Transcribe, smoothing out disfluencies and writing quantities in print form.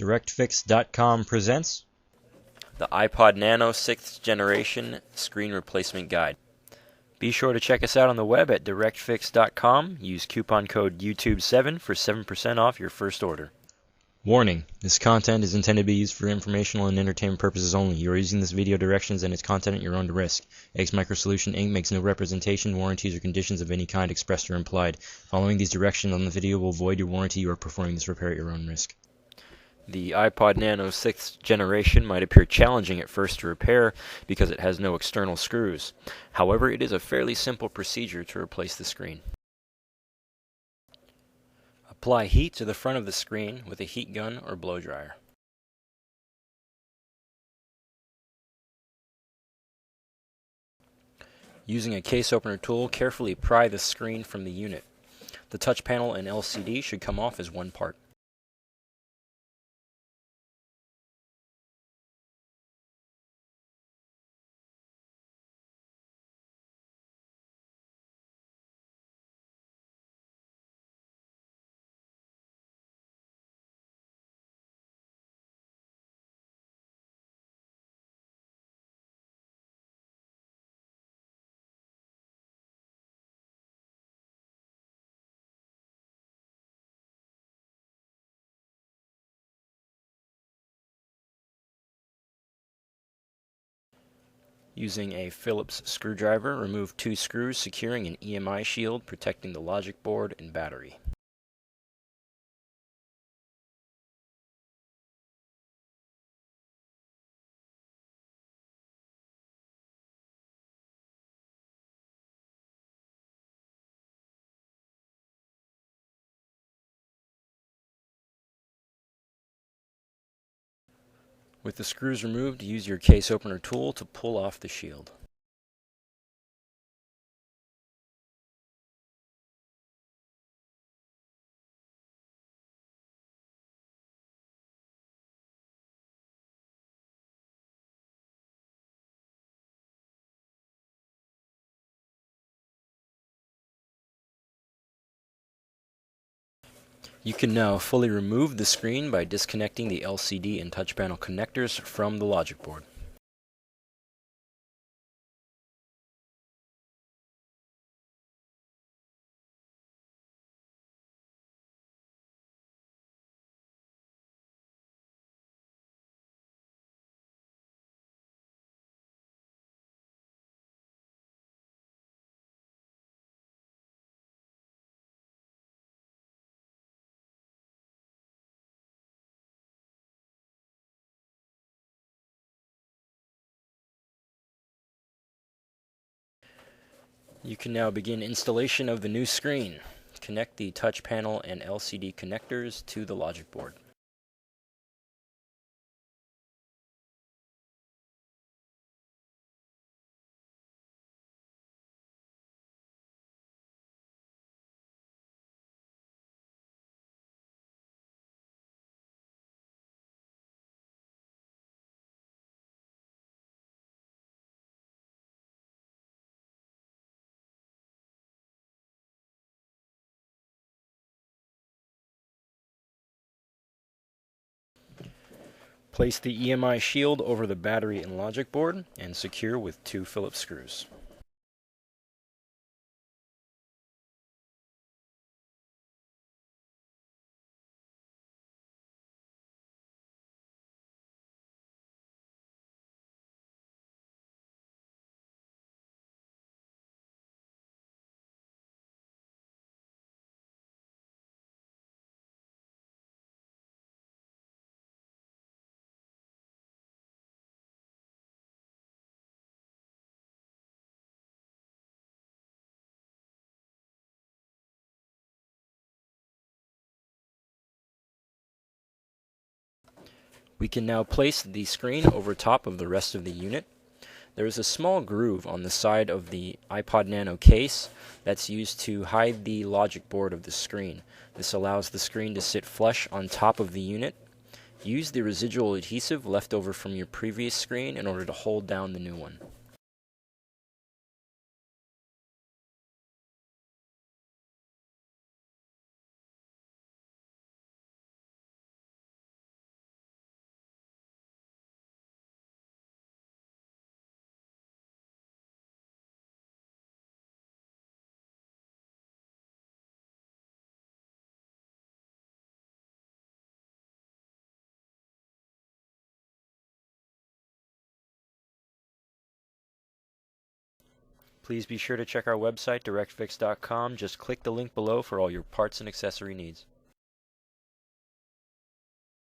DirectFix.com presents the iPod Nano 6th Generation Screen Replacement Guide. Be sure to check us out on the web at DirectFix.com. Use coupon code YouTube7 for 7% off your first order. Warning: this content is intended to be used for informational and entertainment purposes only. You are using this video directions and its content at your own risk. X Microsolution Inc. makes no representation, warranties, or conditions of any kind expressed or implied. Following these directions on the video will void your warranty. You are performing this repair at your own risk. The iPod Nano 6th generation might appear challenging at first to repair because it has no external screws. However, it is a fairly simple procedure to replace the screen. Apply heat to the front of the screen with a heat gun or blow dryer. Using a case opener tool, carefully pry the screen from the unit. The touch panel and LCD should come off as one part. Using a Phillips screwdriver, remove 2 screws securing an EMI shield protecting the logic board and battery. With the screws removed, use your case opener tool to pull off the shield. You can now fully remove the screen by disconnecting the LCD and touch panel connectors from the logic board. You can now begin installation of the new screen. Connect the touch panel and LCD connectors to the logic board. Place the EMI shield over the battery and logic board and secure with 2 Phillips screws. We can now place the screen over top of the rest of the unit. There is a small groove on the side of the iPod Nano case that's used to hide the logic board of the screen. This allows the screen to sit flush on top of the unit. Use the residual adhesive left over from your previous screen in order to hold down the new one. Please be sure to check our website, directfix.com. Just click the link below for all your parts and accessory needs.